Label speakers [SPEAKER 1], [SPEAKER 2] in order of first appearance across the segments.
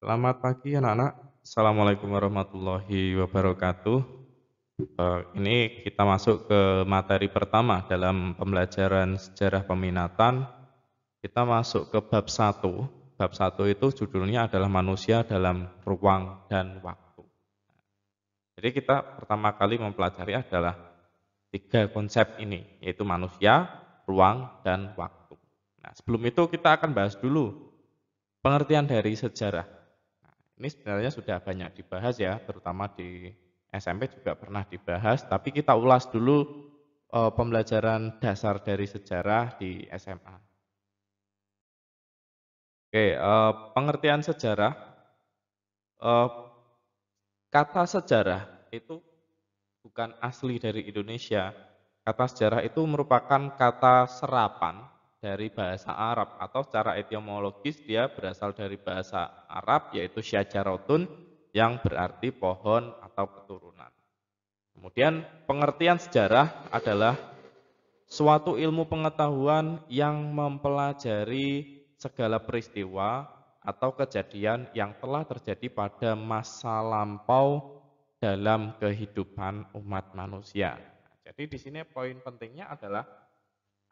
[SPEAKER 1] Selamat pagi anak-anak. Assalamualaikum warahmatullahi wabarakatuh. Ini kita masuk ke materi pertama dalam pembelajaran sejarah peminatan. Kita masuk ke bab 1. Bab 1 itu judulnya adalah manusia dalam ruang dan waktu. Jadi kita pertama kali mempelajari adalah tiga konsep ini, yaitu manusia, ruang, dan waktu. Nah, sebelum itu kita akan bahas dulu pengertian dari sejarah. Nah, ini sebenarnya sudah banyak dibahas ya, terutama di SMP juga pernah dibahas, tapi kita ulas dulu pembelajaran dasar dari sejarah di SMA. Oke, pengertian sejarah, eh, kata sejarah itu bukan asli dari Indonesia. Kata sejarah itu merupakan kata serapan dari bahasa Arab atau secara etimologis dia berasal dari bahasa Arab yaitu syajarotun yang berarti pohon atau keturunan. Kemudian pengertian sejarah adalah suatu ilmu pengetahuan yang mempelajari segala peristiwa atau kejadian yang telah terjadi pada masa lampau dalam kehidupan umat manusia. Jadi di sini poin pentingnya adalah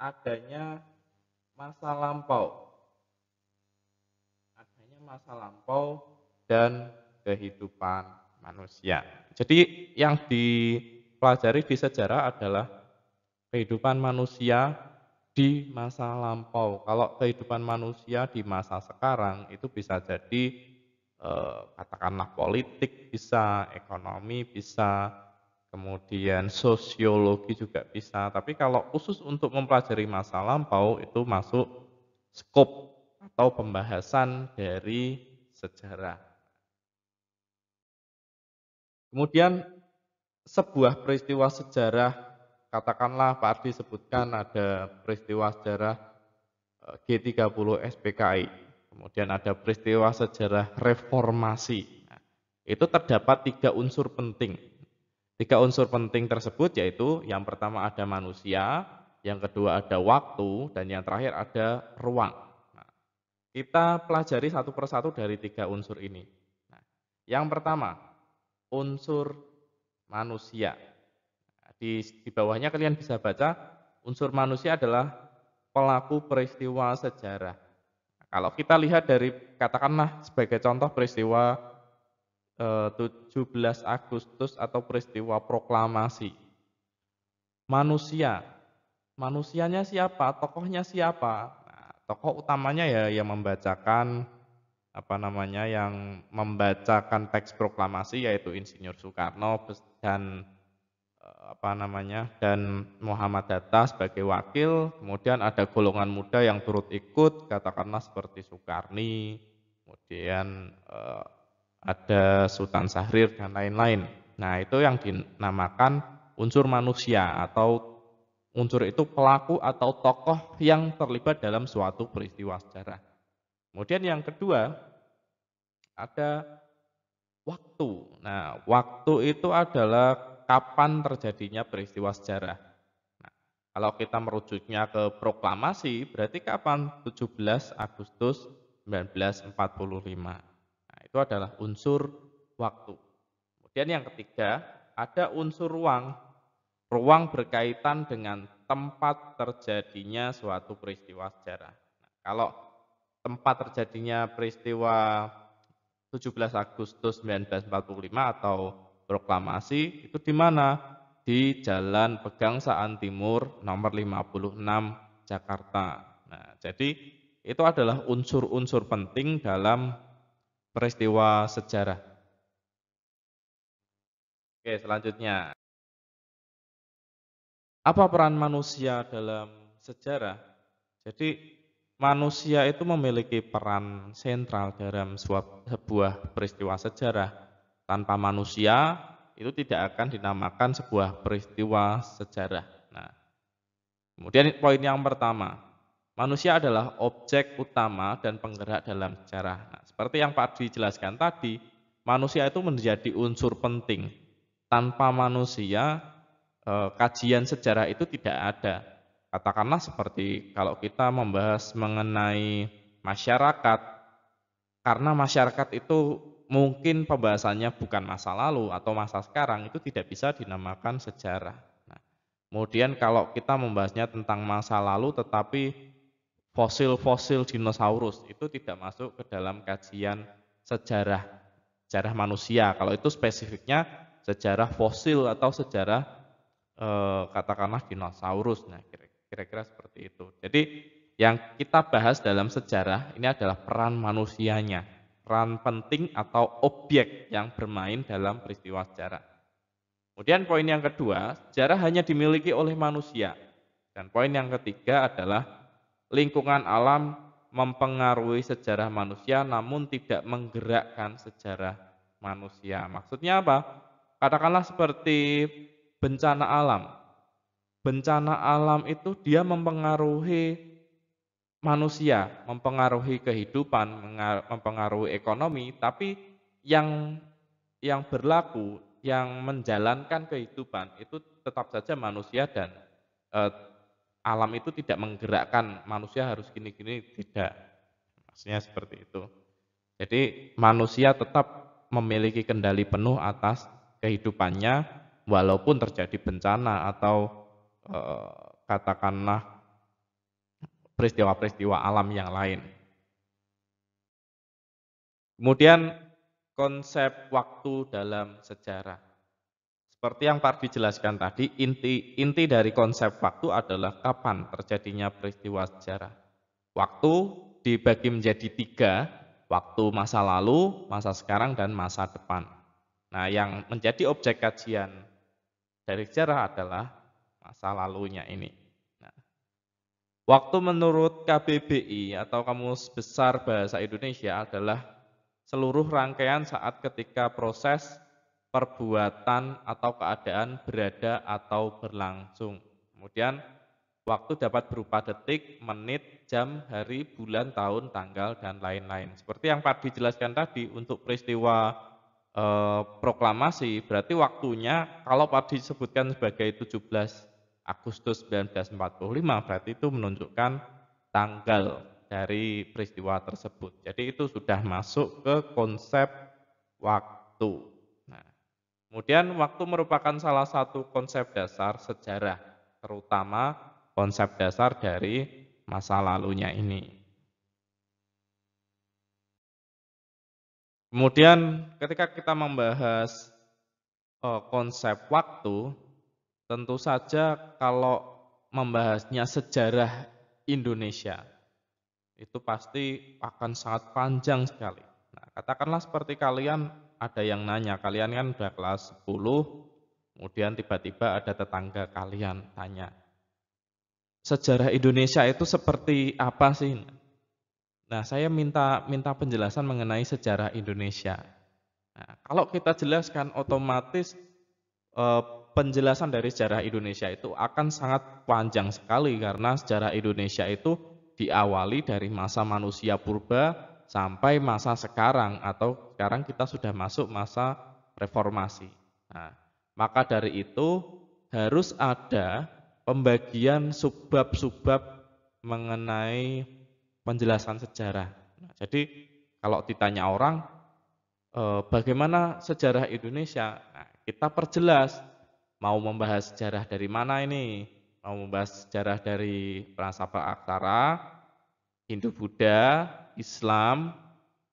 [SPEAKER 1] adanya masa lampau, dan kehidupan manusia. Jadi yang dipelajari di sejarah adalah kehidupan manusia di masa lampau. Kalau kehidupan manusia di masa sekarang itu bisa jadi katakanlah politik bisa, ekonomi bisa, kemudian sosiologi juga bisa. Tapi kalau khusus untuk mempelajari masa lampau itu masuk skop atau pembahasan dari sejarah. Kemudian sebuah peristiwa sejarah, katakanlah Pak Ardi sebutkan ada peristiwa sejarah G30 SPKI, kemudian ada peristiwa sejarah reformasi. Nah, itu terdapat tiga unsur penting. Tiga unsur penting tersebut yaitu yang pertama ada manusia, yang kedua ada waktu, dan yang terakhir ada ruang. Nah, kita pelajari satu persatu dari tiga unsur ini. Nah, yang pertama, unsur manusia. Nah, di bawahnya kalian bisa baca, unsur manusia adalah pelaku peristiwa sejarah. Nah, kalau kita lihat dari katakanlah sebagai contoh peristiwa 17 Agustus atau peristiwa proklamasi. Manusia, manusianya siapa? Tokohnya siapa? Nah, tokoh utamanya ya yang membacakan yang membacakan teks proklamasi yaitu Insinyur Soekarno dan dan Muhammad Hatta sebagai wakil, kemudian ada golongan muda yang turut ikut, katakanlah seperti Soekarni, kemudian ada Sultan Syahrir dan lain-lain. Nah, itu yang dinamakan unsur manusia atau unsur itu pelaku atau tokoh yang terlibat dalam suatu peristiwa sejarah. Kemudian yang kedua, ada waktu. Nah, waktu itu adalah kapan terjadinya peristiwa sejarah. Nah, kalau kita merujuknya ke proklamasi, berarti kapan? 17 Agustus 1945. Nah, itu adalah unsur waktu. Kemudian yang ketiga, ada unsur ruang. Ruang berkaitan dengan tempat terjadinya suatu peristiwa sejarah. Nah, kalau tempat terjadinya peristiwa 17 Agustus 1945 atau proklamasi itu di mana? Di Jalan Pegangsaan Timur nomor 56 Jakarta. Nah, jadi itu adalah unsur-unsur penting dalam peristiwa sejarah. Oke, selanjutnya. Apa peran manusia dalam sejarah? Jadi manusia itu memiliki peran sentral dalam sebuah peristiwa sejarah. Tanpa manusia itu tidak akan dinamakan sebuah peristiwa sejarah. Nah, kemudian poin yang pertama, manusia adalah objek utama dan penggerak dalam sejarah. Nah, seperti yang Pak Dwi jelaskan tadi, manusia itu menjadi unsur penting. Tanpa manusia, kajian sejarah itu tidak ada. Katakanlah seperti kalau kita membahas mengenai masyarakat, karena masyarakat itu mungkin pembahasannya bukan masa lalu atau masa sekarang, itu tidak bisa dinamakan sejarah. Nah, kemudian kalau kita membahasnya tentang masa lalu tetapi fosil-fosil dinosaurus itu tidak masuk ke dalam kajian sejarah sejarah manusia. Kalau itu spesifiknya sejarah fosil atau sejarah katakanlah dinosaurus. Nah, kira-kira seperti itu. Jadi yang kita bahas dalam sejarah ini adalah peran manusianya, peran penting atau objek yang bermain dalam peristiwa sejarah. Kemudian poin yang kedua, sejarah hanya dimiliki oleh manusia. Dan poin yang ketiga adalah lingkungan alam mempengaruhi sejarah manusia namun tidak menggerakkan sejarah manusia. Maksudnya apa? Katakanlah seperti bencana alam. Bencana alam itu dia mempengaruhi manusia, mempengaruhi kehidupan, mempengaruhi ekonomi, tapi yang berlaku, yang menjalankan kehidupan itu tetap saja manusia dan eh, alam itu tidak menggerakkan manusia harus gini-gini, tidak. Maksudnya seperti itu. Jadi manusia tetap memiliki kendali penuh atas kehidupannya walaupun terjadi bencana atau katakanlah peristiwa-peristiwa alam yang lain. Kemudian konsep waktu dalam sejarah. Seperti yang Pak dijelaskan tadi, inti dari konsep waktu adalah kapan terjadinya peristiwa sejarah. Waktu dibagi menjadi 3, waktu masa lalu, masa sekarang, dan masa depan. Nah, yang menjadi objek kajian dari sejarah adalah masa lalunya ini. Nah, waktu menurut KBBI atau Kamus Besar Bahasa Indonesia adalah seluruh rangkaian saat ketika proses perbuatan atau keadaan berada atau berlangsung. Kemudian waktu dapat berupa detik, menit, jam, hari, bulan, tahun, tanggal, dan lain-lain. Seperti yang Pak dijelaskan tadi, untuk peristiwa proklamasi, berarti waktunya kalau Pak disebutkan sebagai 17 Agustus 1945, berarti itu menunjukkan tanggal dari peristiwa tersebut. Jadi itu sudah masuk ke konsep waktu. Nah, kemudian waktu merupakan salah satu konsep dasar sejarah, terutama konsep dasar dari masa lalunya ini. Kemudian ketika kita membahas konsep waktu, tentu saja kalau membahasnya sejarah Indonesia, itu pasti akan sangat panjang sekali. Nah, katakanlah seperti kalian ada yang nanya, kalian kan udah kelas 10, kemudian tiba-tiba ada tetangga kalian tanya, sejarah Indonesia itu seperti apa sih? Nah, saya minta penjelasan mengenai sejarah Indonesia. Nah, kalau kita jelaskan otomatis eh, penjelasan dari sejarah Indonesia itu akan sangat panjang sekali karena sejarah Indonesia itu diawali dari masa manusia purba sampai masa sekarang atau sekarang kita sudah masuk masa reformasi. Nah, maka dari itu harus ada pembagian subbab-subbab mengenai penjelasan sejarah. Nah, jadi kalau ditanya orang bagaimana sejarah Indonesia, nah, kita perjelas mau membahas sejarah dari mana ini, mau membahas sejarah dari Prasapa-Aksara, Hindu-Buddha, Islam,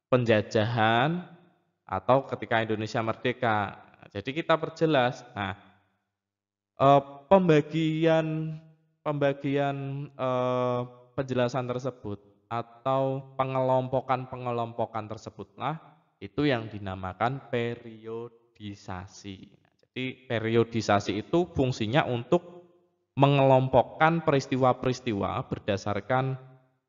[SPEAKER 1] penjajahan, atau ketika Indonesia merdeka. Nah, jadi kita perjelas. Nah, pembagian penjelasan tersebut atau pengelompokan tersebutlah itu yang dinamakan periodisasi. Nah, jadi periodisasi itu fungsinya untuk mengelompokkan peristiwa-peristiwa berdasarkan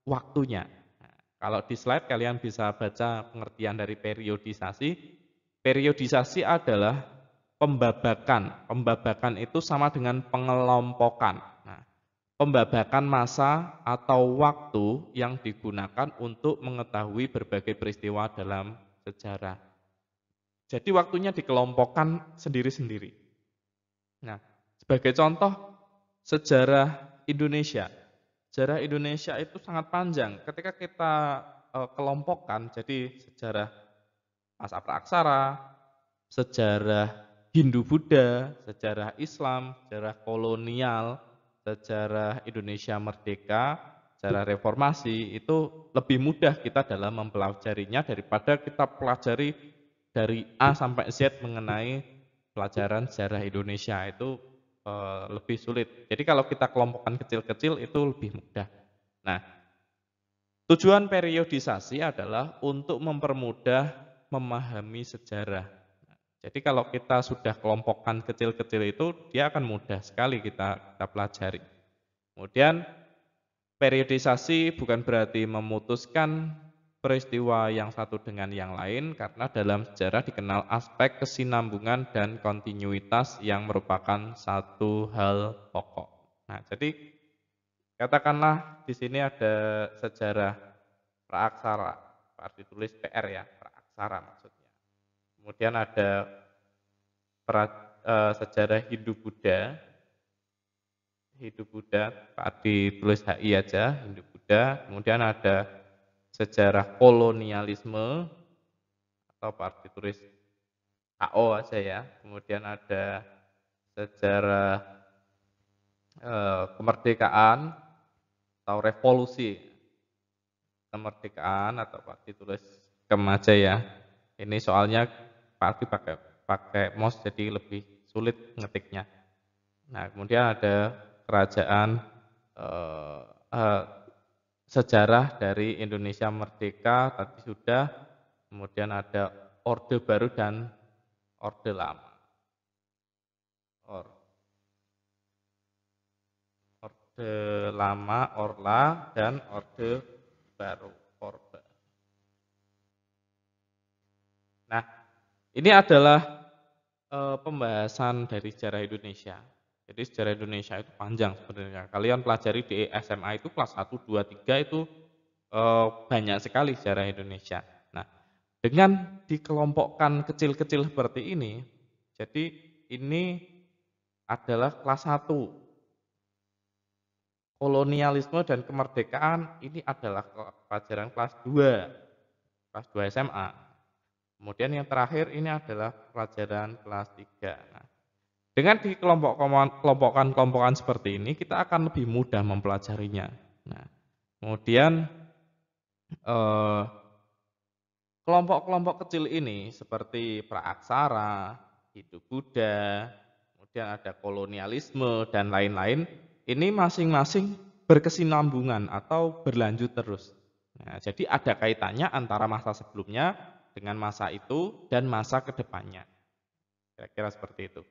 [SPEAKER 1] waktunya. Nah, kalau di slide kalian bisa baca pengertian dari periodisasi. Periodisasi adalah pembabakan. Pembabakan itu sama dengan pengelompokan. Nah, pembabakan masa atau waktu yang digunakan untuk mengetahui berbagai peristiwa dalam sejarah. Jadi waktunya dikelompokkan sendiri-sendiri. Nah, sebagai contoh sejarah Indonesia. Sejarah Indonesia itu sangat panjang. Ketika kita kelompokkan, jadi sejarah masa praaksara, sejarah Hindu-Buddha, sejarah Islam, sejarah kolonial, sejarah Indonesia merdeka, sejarah reformasi, itu lebih mudah kita dalam mempelajarinya daripada kita pelajari dari A sampai Z mengenai pelajaran sejarah Indonesia itu lebih sulit. Jadi kalau kita kelompokkan kecil-kecil itu lebih mudah. Nah, tujuan periodisasi adalah untuk mempermudah memahami sejarah. Jadi kalau kita sudah kelompokkan kecil-kecil itu, dia akan mudah sekali kita pelajari. Kemudian periodisasi bukan berarti memutuskan peristiwa yang satu dengan yang lain, karena dalam sejarah dikenal aspek kesinambungan dan kontinuitas yang merupakan satu hal pokok. Nah, jadi katakanlah di sini ada sejarah praaksara, arti tulis PR ya, praaksara maksudnya. Kemudian ada sejarah Hindu-Buddha, arti tulis HI aja, Hindu-Buddha. Kemudian ada sejarah kolonialisme, atau arti tulis HO aja ya. Kemudian ada sejarah kemerdekaan atau revolusi kemerdekaan, atau arti tulis KEM aja ya. Ini soalnya pasti pakai mouse jadi lebih sulit ngetiknya. Nah, kemudian ada kerajaan sejarah dari Indonesia merdeka tadi sudah. Kemudian ada Orde Baru dan Orde Lama. Orde Lama, Orla, dan Orde Baru, Orba. Nah, ini adalah pembahasan dari sejarah Indonesia. Jadi sejarah Indonesia itu panjang sebenarnya. Kalian pelajari di SMA itu kelas 1, 2, 3 itu banyak sekali sejarah Indonesia. Nah, dengan dikelompokkan kecil-kecil seperti ini, jadi ini adalah kelas 1. Kolonialisme dan kemerdekaan ini adalah pelajaran kelas 2 SMA. Kemudian yang terakhir ini adalah pelajaran kelas 3. Nah, dengan dikelompokkan seperti ini, kita akan lebih mudah mempelajarinya. Nah, kemudian kelompok-kelompok kecil ini seperti praaksara, Hindu-Buddha, kemudian ada kolonialisme dan lain-lain, ini masing-masing berkesinambungan atau berlanjut terus. Nah, jadi ada kaitannya antara masa sebelumnya dengan masa itu dan masa kedepannya. Kira-kira seperti itu.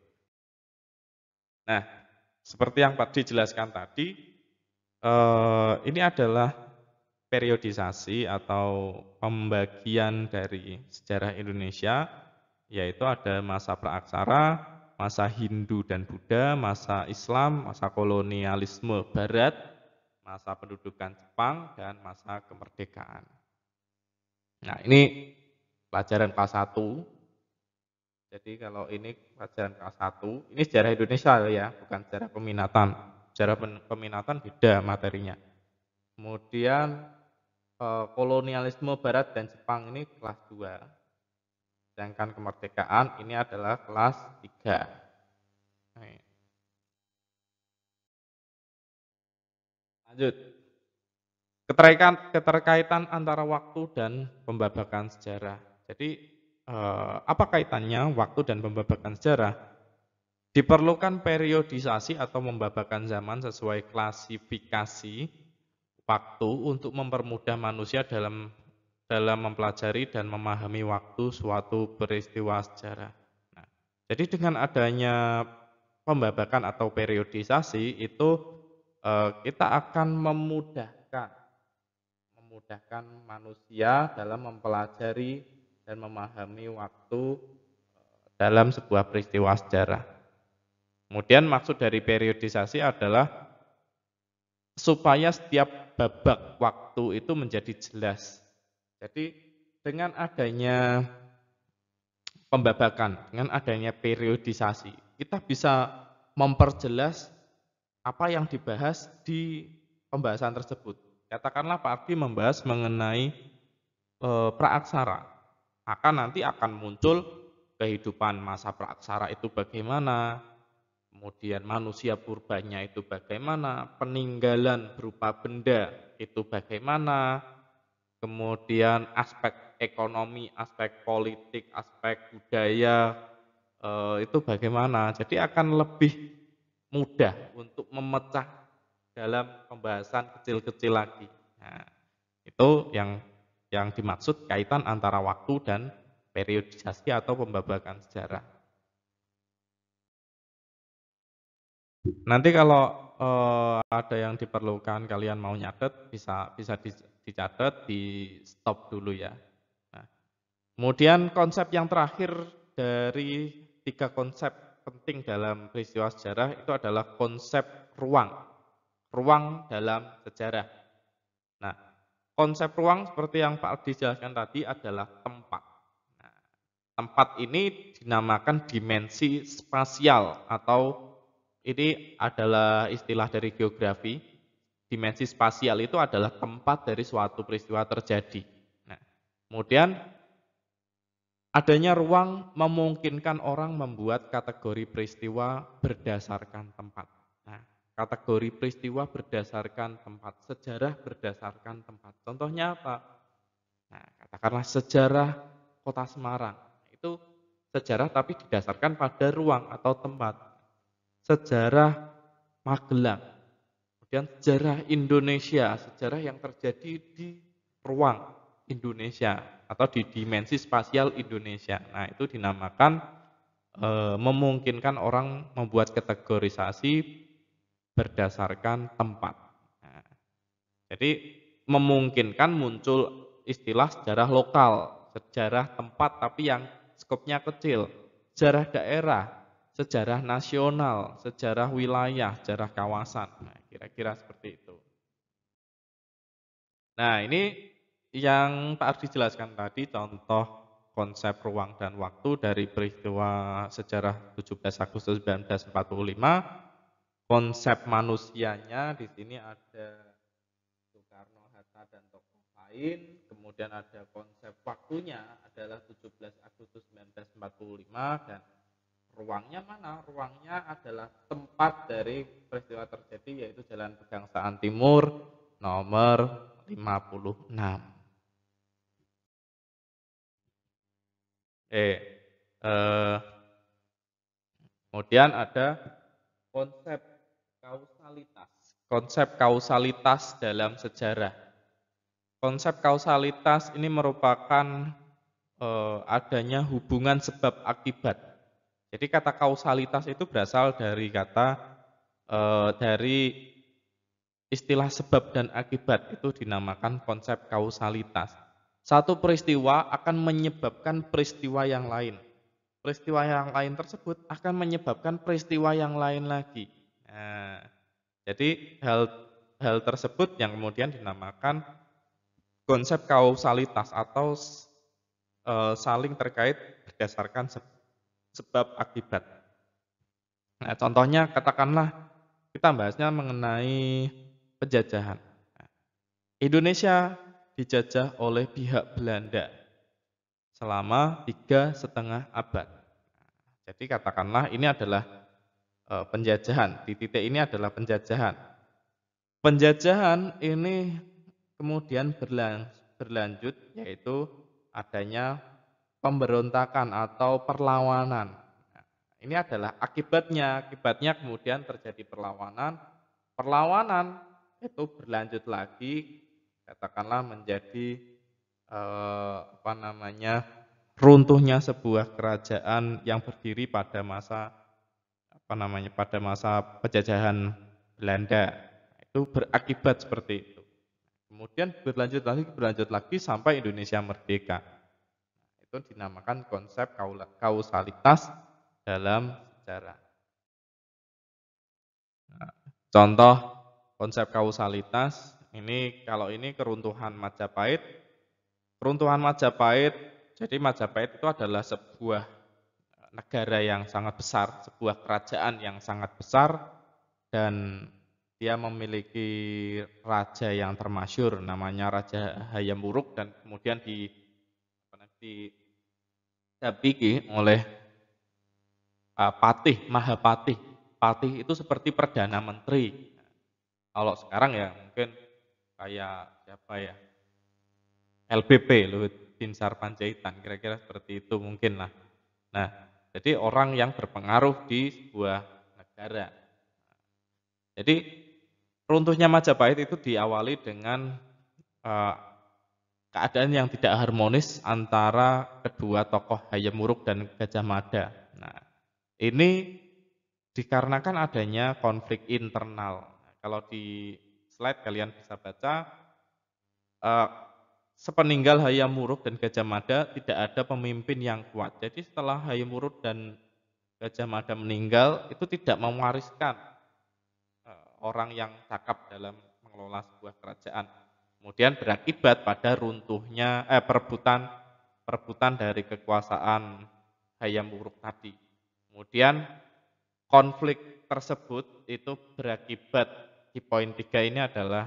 [SPEAKER 1] Nah, seperti yang Pak dijelaskan tadi, ini adalah periodisasi atau pembagian dari sejarah Indonesia, yaitu ada masa praaksara, masa Hindu dan Buddha, masa Islam, masa kolonialisme Barat, masa pendudukan Jepang, dan masa kemerdekaan. Nah, ini pelajaran kelas 1. Jadi kalau ini pelajaran kelas 1, ini sejarah Indonesia ya, bukan sejarah peminatan. Sejarah peminatan beda materinya. Kemudian kolonialisme Barat dan Jepang ini kelas 2. Sedangkan kemerdekaan ini adalah kelas 3. Lanjut. Keterkaitan antara waktu dan pembabakan sejarah. Jadi apa kaitannya waktu dan pembabakan sejarah? Diperlukan periodisasi atau pembabakan zaman sesuai klasifikasi waktu untuk mempermudah manusia dalam mempelajari dan memahami waktu suatu peristiwa sejarah. Nah, jadi dengan adanya pembabakan atau periodisasi itu kita akan memudahkan manusia dalam mempelajari dan memahami waktu dalam sebuah peristiwa sejarah. Kemudian maksud dari periodisasi adalah supaya setiap babak waktu itu menjadi jelas. Jadi dengan adanya pembabakan, dengan adanya periodisasi, kita bisa memperjelas apa yang dibahas di pembahasan tersebut. Katakanlah Pak Ardi membahas mengenai praaksara. Maka nanti akan muncul kehidupan masa praaksara itu bagaimana, kemudian manusia purbanya itu bagaimana, peninggalan berupa benda itu bagaimana, kemudian aspek ekonomi, aspek politik, aspek budaya itu bagaimana. Jadi akan lebih mudah untuk memecah dalam pembahasan kecil-kecil lagi. Nah, itu yang dimaksud kaitan antara waktu dan periodisasi atau pembabakan sejarah. Nanti kalau ada yang diperlukan kalian mau nyatet bisa dicatat, di stop dulu ya. Nah, kemudian konsep yang terakhir dari 3 konsep penting dalam peristiwa sejarah itu adalah konsep ruang. Ruang dalam sejarah. Nah, konsep ruang seperti yang Pak Aldi jelaskan tadi adalah tempat. Nah, tempat ini dinamakan dimensi spasial atau ini adalah istilah dari geografi. Dimensi spasial itu adalah tempat dari suatu peristiwa terjadi. Nah, kemudian adanya ruang memungkinkan orang membuat kategori peristiwa berdasarkan tempat. Nah, kategori peristiwa berdasarkan tempat, sejarah berdasarkan tempat. Contohnya apa? Nah, katakanlah sejarah Kota Semarang. Itu sejarah tapi didasarkan pada ruang atau tempat. Sejarah Magelang, kemudian sejarah Indonesia, sejarah yang terjadi di ruang Indonesia atau di dimensi spasial Indonesia. Nah, itu dinamakan memungkinkan orang membuat kategorisasi berdasarkan tempat. Nah, jadi memungkinkan muncul istilah sejarah lokal, sejarah tempat tapi yang skopnya kecil, sejarah daerah, sejarah nasional, sejarah wilayah, sejarah kawasan. Nah, kira-kira seperti itu. Nah, ini yang Pak Ardi jelaskan tadi contoh konsep ruang dan waktu dari peristiwa sejarah 17 Agustus 1945. Konsep manusianya di sini ada Soekarno, Hatta, dan tokoh lain. Kemudian ada konsep waktunya adalah 17 Agustus 1945 dan ruangnya mana? Ruangnya adalah tempat dari peristiwa terjadi yaitu Jalan Pegangsaan Timur nomor 56. Eh, eh, kemudian ada konsep kausalitas. Konsep kausalitas dalam sejarah. Konsep kausalitas ini merupakan adanya hubungan sebab akibat. Jadi kata kausalitas itu berasal dari kata dari istilah sebab dan akibat itu dinamakan konsep kausalitas. Satu peristiwa akan menyebabkan peristiwa yang lain. Peristiwa yang lain tersebut akan menyebabkan peristiwa yang lain lagi. Nah, jadi hal tersebut yang kemudian dinamakan konsep kausalitas atau saling terkait berdasarkan sebab akibat. Nah, contohnya katakanlah kita bahasnya mengenai penjajahan. Indonesia dijajah oleh pihak Belanda selama 3,5 abad. Jadi katakanlah ini adalah penjajahan, di titik ini adalah penjajahan. Penjajahan ini kemudian berlanjut yaitu adanya pemberontakan atau perlawanan. Nah, ini adalah akibatnya. Akibatnya kemudian terjadi perlawanan. Perlawanan itu berlanjut lagi, katakanlah menjadi runtuhnya sebuah kerajaan yang berdiri pada masa pada masa penjajahan Belanda. Itu berakibat seperti itu. Kemudian berlanjut lagi sampai Indonesia merdeka. Itu dinamakan konsep kausalitas dalam sejarah. Nah, contoh konsep kausalitas ini kalau ini keruntuhan Majapahit. Keruntuhan Majapahit, jadi Majapahit itu adalah sebuah negara yang sangat besar, sebuah kerajaan yang sangat besar dan dia memiliki raja yang termasyhur namanya Raja Hayam Wuruk dan kemudian didampingi oleh Patih, Mahapatih. Patih itu seperti perdana menteri. Kalau sekarang ya mungkin kayak siapa ya? LBP, Luhut Binsar Panjaitan, kira-kira seperti itu mungkin lah. Nah, jadi orang yang berpengaruh di sebuah negara. Jadi runtuhnya Majapahit itu diawali dengan eh, keadaan yang tidak harmonis antara kedua tokoh Hayam Wuruk dan Gajah Mada. Nah, ini dikarenakan adanya konflik internal. Nah, kalau di slide kalian bisa baca, eh, sepeninggal Hayam Wuruk dan Gajah Mada tidak ada pemimpin yang kuat. Jadi setelah Hayam Wuruk dan Gajah Mada meninggal, itu tidak mewariskan orang yang cakap dalam mengelola sebuah kerajaan. Kemudian berakibat pada runtuhnya perebutan dari kekuasaan Hayam Wuruk tadi. Kemudian konflik tersebut itu berakibat di poin 3 ini adalah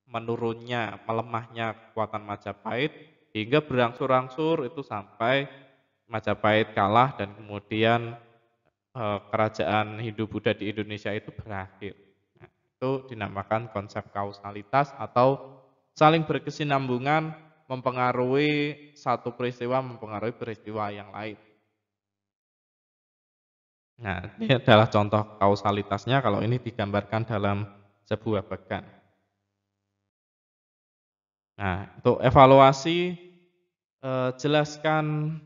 [SPEAKER 1] menurunnya, melemahnya kekuatan Majapahit hingga berangsur-angsur itu sampai Majapahit kalah dan kemudian kerajaan Hindu-Buddha di Indonesia itu berakhir. Nah, itu dinamakan konsep kausalitas atau saling berkesinambungan mempengaruhi satu peristiwa mempengaruhi peristiwa yang lain. Nah, ini adalah contoh kausalitasnya kalau ini digambarkan dalam sebuah began. Nah, untuk evaluasi silakan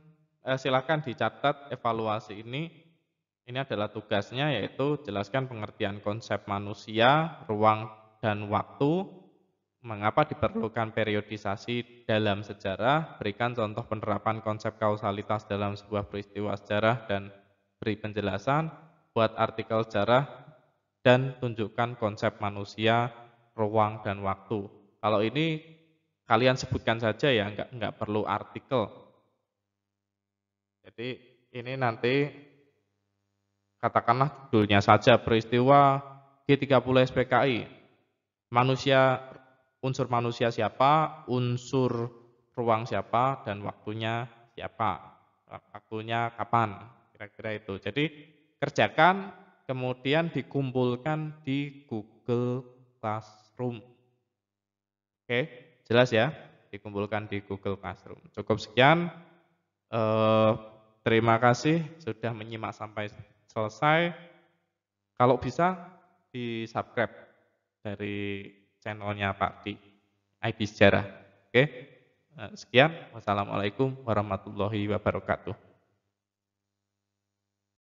[SPEAKER 1] dicatat evaluasi ini. Ini adalah tugasnya yaitu jelaskan pengertian konsep manusia, ruang dan waktu, mengapa diperlukan periodisasi dalam sejarah, berikan contoh penerapan konsep kausalitas dalam sebuah peristiwa sejarah dan beri penjelasan, buat artikel sejarah dan tunjukkan konsep manusia, ruang dan waktu. Kalau ini kalian sebutkan saja ya, enggak perlu artikel. Jadi ini nanti katakanlah judulnya saja peristiwa G30 SPKI. Unsur manusia siapa, unsur ruang siapa, dan waktunya siapa. Waktunya kapan, kira-kira itu. Jadi kerjakan, kemudian dikumpulkan di Google Classroom. Oke, jelas ya? Dikumpulkan di Google Classroom. Cukup sekian. Terima kasih sudah menyimak sampai selesai. Kalau bisa di-subscribe dari channelnya Pak di IB Sejarah. Oke, sekian. Wassalamualaikum warahmatullahi wabarakatuh.